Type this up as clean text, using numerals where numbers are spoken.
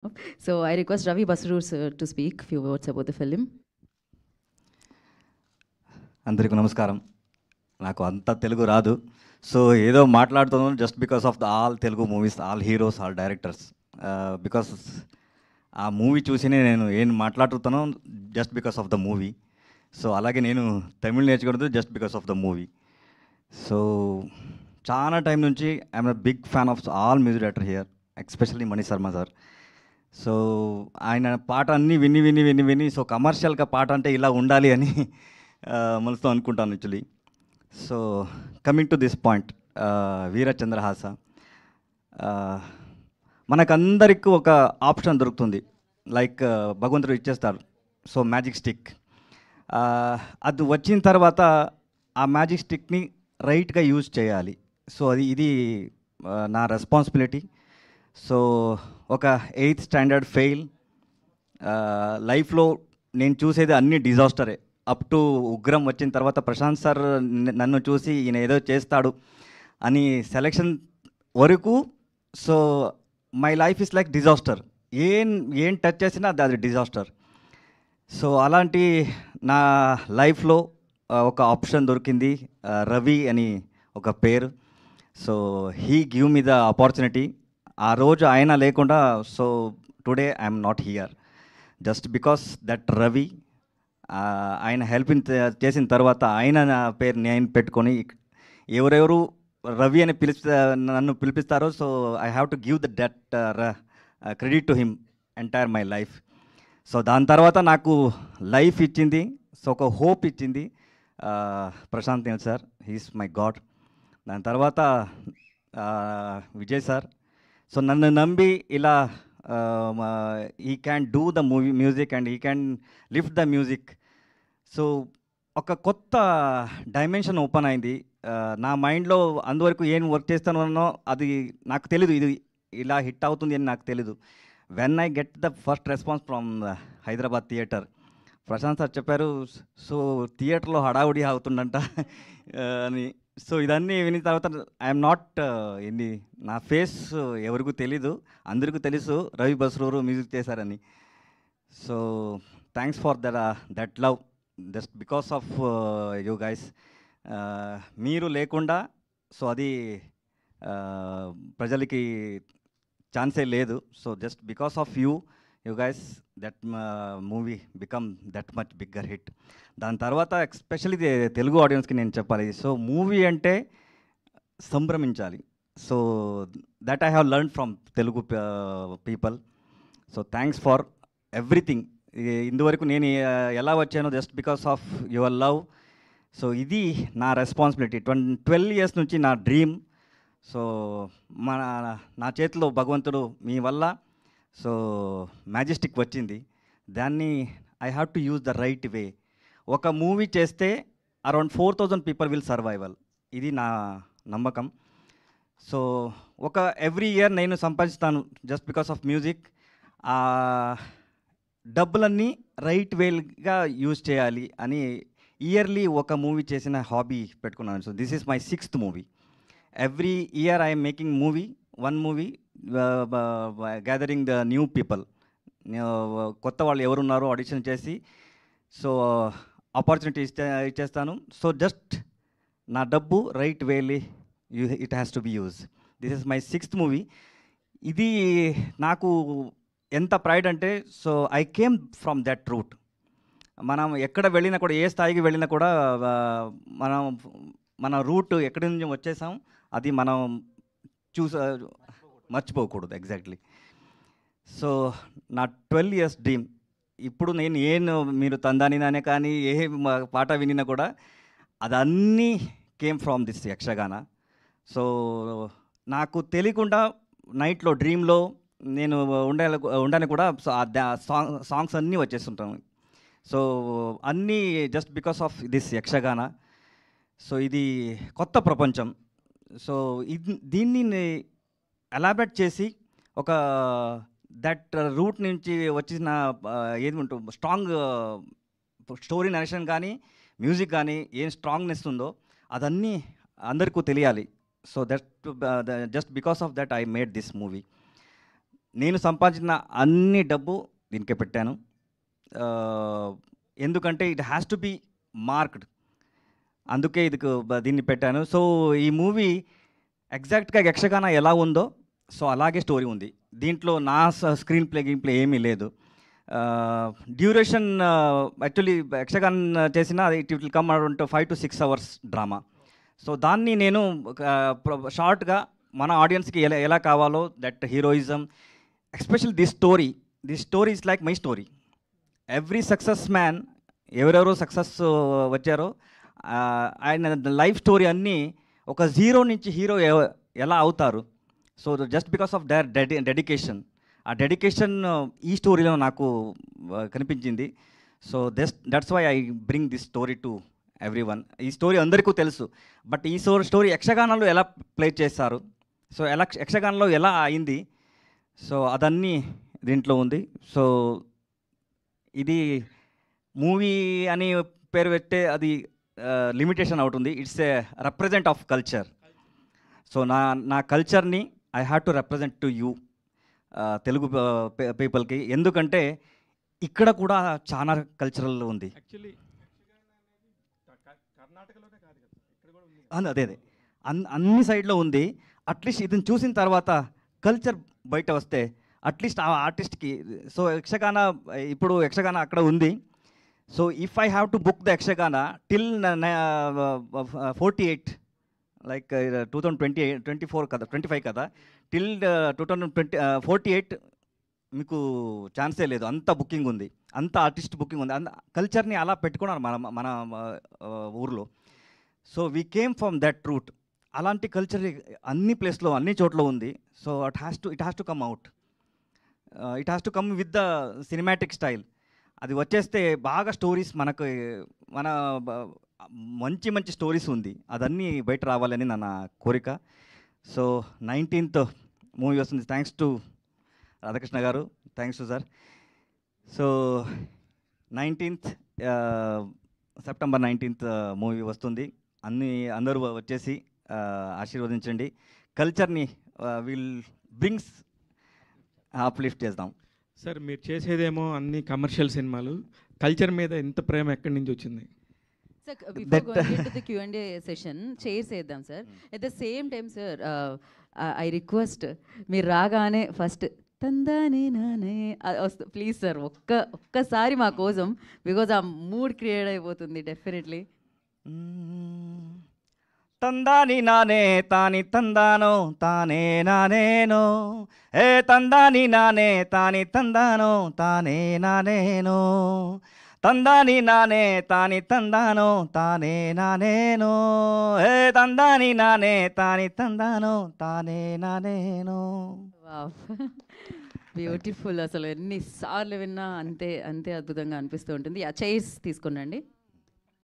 So I request Ravi Basrur sir to speak few words about the film. అందరికీ నమస్కారం. నాకు అంత తెలుగు రాదు. సో ఏదో మాట్లాడుతున్నాను just because of the all Telugu movies, all heroes, all directors. Because ఆ movie చూసినే నేను ఏం మాట్లాడుతున్నాను just because of the movie. So అలాగే నేను తమిళ్ నేర్చుకున్నది just because of the movie. So చాలా టైం నుంచి I'm a big fan of all music director here, especially Mani Sharma sir. So ఆయన పాట అన్నీ విని విని విని విని సో కమర్షియల్గా పాట అంటే ఇలా ఉండాలి అని మనసుతో అనుకుంటాను actually. So coming to this point, Veerachandrahasa మనకందరికీ ఒక ఆప్షన్ దొరుకుతుంది. లైక్ భగవంతుడు ఇచ్చేస్తారు. సో మ్యాజిక్ స్టిక్ అది వచ్చిన తర్వాత ఆ మ్యాజిక్ స్టిక్ని రైట్గా యూజ్ చేయాలి. సో ఇది నా రెస్పాన్సిబిలిటీ. సో ఒక 8th స్టాండర్డ్ ఫెయిల్, లైఫ్లో నేను చూసేది అన్ని డిజాస్టరే. అప్ టు ఉగ్రం వచ్చిన తర్వాత ప్రశాంత్ సార్ నన్ను చూసి ఈయన ఏదో చేస్తాడు అని సెలెక్షన్ వరకు so my life is like disaster. ఏం టచ్ చేసినా అది డిజాస్టర్. సో అలాంటి నా లైఫ్లో ఒక ఆప్షన్ దొరికింది, రవి అని ఒక పేరు. So he give me the opportunity. ఆ రోజు ఆయన లేకుండా so today I'm not here. Just because that Ravi ఆయన హెల్ప్ చేసిన తర్వాత ఆయన నా పేరు నేను పెట్టుకొని ఎవరెవరు రవి అని నన్ను పిలిపిస్తారో so I have to give that credit to him entire my life. So దాని తర్వాత నాకు లైఫ్ ఇచ్చింది, సో ఒక హోప్ ఇచ్చింది Prashanth Neel sir. He's my god. దాని తర్వాత విజయ్ సార్. సో నన్ను నమ్మి ఇలా he can do the music and he can lift the music. So ఒక కొత్త డైమెన్షన్ ఓపెన్ అయింది నా మైండ్లో. అందువరకు ఏం వర్క్ చేస్తానో అది నాకు తెలీదు, ఇది ఇలా హిట్ అవుతుంది అని నాకు తెలీదు. When I get the first response from Hyderabad theatre, Prashant sir చెప్పారు సో థియేటర్లో హడావుడి అవుతుందంట అని. సో ఇదన్నీ విని తర్వాత ఐఎమ్ నాట్ ఏంది నా ఫేస్ ఎవరికూ తెలీదు, అందరికీ తెలుసు రవి బస్రూరు మ్యూజిక్ చేశారని. So thanks for that love, just because of you guys. మీరు లేకుండా సో అది ప్రజలకి ఛాన్సే లేదు. So just because of you guys that movie become that much bigger hit. దాని తర్వాత ఎస్పెషల్లీ తెలుగు ఆడియన్స్కి నేను చెప్పాలి, సో మూవీ అంటే సంభ్రమించాలి. So that I have learn from Telugu people. So thanks for everything. ఇందువరకు నేను ఎలా వచ్చానో just because of your love. So ఇది నా రెస్పాన్సిబిలిటీ. 12 years నుంచి నా డ్రీమ్. సో నా చేతిలో భగవంతుడు మీ వల్ల సో మ్యాజెస్టిక్ వచ్చింది. దాన్ని I have to use the right way. ఒక మూవీ చేస్తే అరౌండ్ 4,000 పీపుల్ విల్ సర్వైవల్, ఇది నా నమ్మకం. సో ఒక ఎవ్రీ ఇయర్ నేను సంపాదిస్తాను జస్ట్ బికాస్ ఆఫ్ మ్యూజిక్. డబ్బులన్నీ రైట్ వేగా యూజ్ చేయాలి అని ఇయర్లీ ఒక మూవీ చేసిన హాబీ పెట్టుకున్నాను. So this is my 6th movie. Every year I'm making movie, one movie, gathering the new people. కొత్త వాళ్ళు ఎవరున్నారో ఆడిషన్ చేసి సో ఆపర్చునిటీ ఇచ్చేస్తాను. సో జస్ట్ నా డబ్బు right wavy it has to be use. This is my 6th movie. ఇది నాకు ఎంత ప్రైడ్ అంటే so I came from that route. మనం ఎక్కడ వెళ్ళినా కూడా, ఏ స్థాయికి వెళ్ళినా కూడా మన రూట్ ఎక్కడి నుంచి వచ్చేసాం అది మనం మర్చిపోకూడదు. ఎగ్జాక్ట్లీ. సో నా 12 years డ్రీమ్. ఇప్పుడు నేను మీరు తందానినానే కానీ ఏ పాట వినినా కూడా అదన్నీ came from this Yakshagana. So నాకు తెలియకుండా నైట్లో డ్రీమ్లో నేను ఉండాలని కూడా సో సాంగ్స్ అన్నీ వచ్చేస్తుంటాను. సో అన్నీ just because of this Yakshagana. So ఇది కొత్త ప్రపంచం. సో దీన్ని ఎలాబరేట్ చేసి ఒక దట్ రూట్ నుంచి వచ్చిన ఏది ఉంటుంది స్ట్రాంగ్ స్టోరీ నరేషన్ కానీ మ్యూజిక్ కానీ ఏం స్ట్రాంగ్నెస్ ఉందో అదన్నీ అందరికీ తెలియాలి. So that just because of that I made this movie. నేను సంపాదించిన అన్ని డబ్బు దీనికే పెట్టాను. ఎందుకంటే it has to be marked, అందుకే దీన్ని పెట్టాను. సో ఈ మూవీ ఎగ్జాక్ట్గా యక్షగాన ఎలా ఉందో సో అలాగే స్టోరీ ఉంది. దీంట్లో నా స్క్రీన్ ప్లే ఏమీ లేదు. డ్యూరేషన్ యాక్చువల్లీ యక్షగాన చేసిన it will come around 5 to 6 hours drama. So దాన్ని నేను షార్ట్గా మన ఆడియన్స్కి ఎలా కావాలో that heroism, especial this story is like my story. Every success man, ఎవరెవరో సక్సెస్ వచ్చారో ఆయన లైఫ్ స్టోరీ అన్నీ ఒక జీరో నుంచి హీరో ఎలా అవుతారు. So just because of their dedication, ఆ డెడికేషన్ ఈ స్టోరీలో నాకు కనిపించింది. So that's why I bring this story to everyone. ఈ స్టోరీ అందరికీ తెలుసు, బట్ ఈ స్టోరీ యక్షగానంలో ఎలా ప్లే చేస్తారు, సో యక్షగానంలో ఎలా అయింది, సో అదన్నీ దీంట్లో ఉంది. సో ఇది మూవీ అని పేరు పెట్టే అది లిమిటేషన్ అవుతుంది. It's a represent of culture. So నా కల్చర్ని I have to represent to you, Telugu పీపుల్కి. ఎందుకంటే ఇక్కడ కూడా చాలా కల్చరల్ ఉంది. అదే అన్ని సైడ్లో ఉంది. అట్లీస్ట్ ఇది చూసిన తర్వాత కల్చర్ బయట వస్తే అట్లీస్ట్ ఆ ఆర్టిస్ట్కి, సో ఇప్పుడు యక్షగాన అక్కడ ఉంది. So if I have to book the Yakshagana till 48, like 2024 కదా, 25 కదా, టిల్ 2048 మీకు ఛాన్సే లేదు. అంత బుకింగ్ ఉంది, అంత ఆర్టిస్ట్ బుకింగ్ ఉంది. కల్చర్ని అలా పెట్టుకున్నారు మన ఊర్లో. So we came from that route. అలాంటి కల్చర్ అన్ని ప్లేస్లో అన్ని చోట్ల ఉంది. So it has to come out. It has to come with the cinematic style. అది వచ్చేస్తే బాగా స్టోరీస్ మన మంచి స్టోరీస్ ఉంది, అదన్నీ బయట రావాలని నా కోరిక. సో 19th మూవీ వస్తుంది. థ్యాంక్స్ టు రాధాకృష్ణ గారు, thanks to sir. So 19th September 19th movie వస్తుంది. అందరూ వచ్చేసి ఆశీర్వదించండి. కల్చర్ని విల్ బ్రింగ్స్ అప్లిఫ్ట్ చేద్దాం. సార్ మీరు చేసేదేమో అన్ని కమర్షియల్ సినిమాలు, కల్చర్ మీద ఎంత ప్రేమ ఎక్కడి నుంచి వచ్చింది? Sir, before going into the Q&A session, chairs చేద్దాం sir. At the same time, sir, I request మీరు రాగానే ఫస్ట్ తందానే నానే ప్లీజ్ సార్, ఒక్కసారి మా కోసం, బికాజ్ ఆ మూడ్ క్రియేట్ అయిపోతుంది డెఫినెట్లీ. తందాని నానే తాని తందానో తానే నానేనో, ఏ తందాని నానే తాని తందానో తానే నానేనో, తందాని నానే తాని తందానో తానే నానేనో, ఏ తందాని నానే తాని తందానో తానే నానేనో. బ్యూటిఫుల్. అసలు ఎన్నిసార్లు విన్నా అంతే అంతే అద్భుతంగా అనిపిస్తూ ఉంటుంది. ఆ చైర్స్ తీసుకునండి.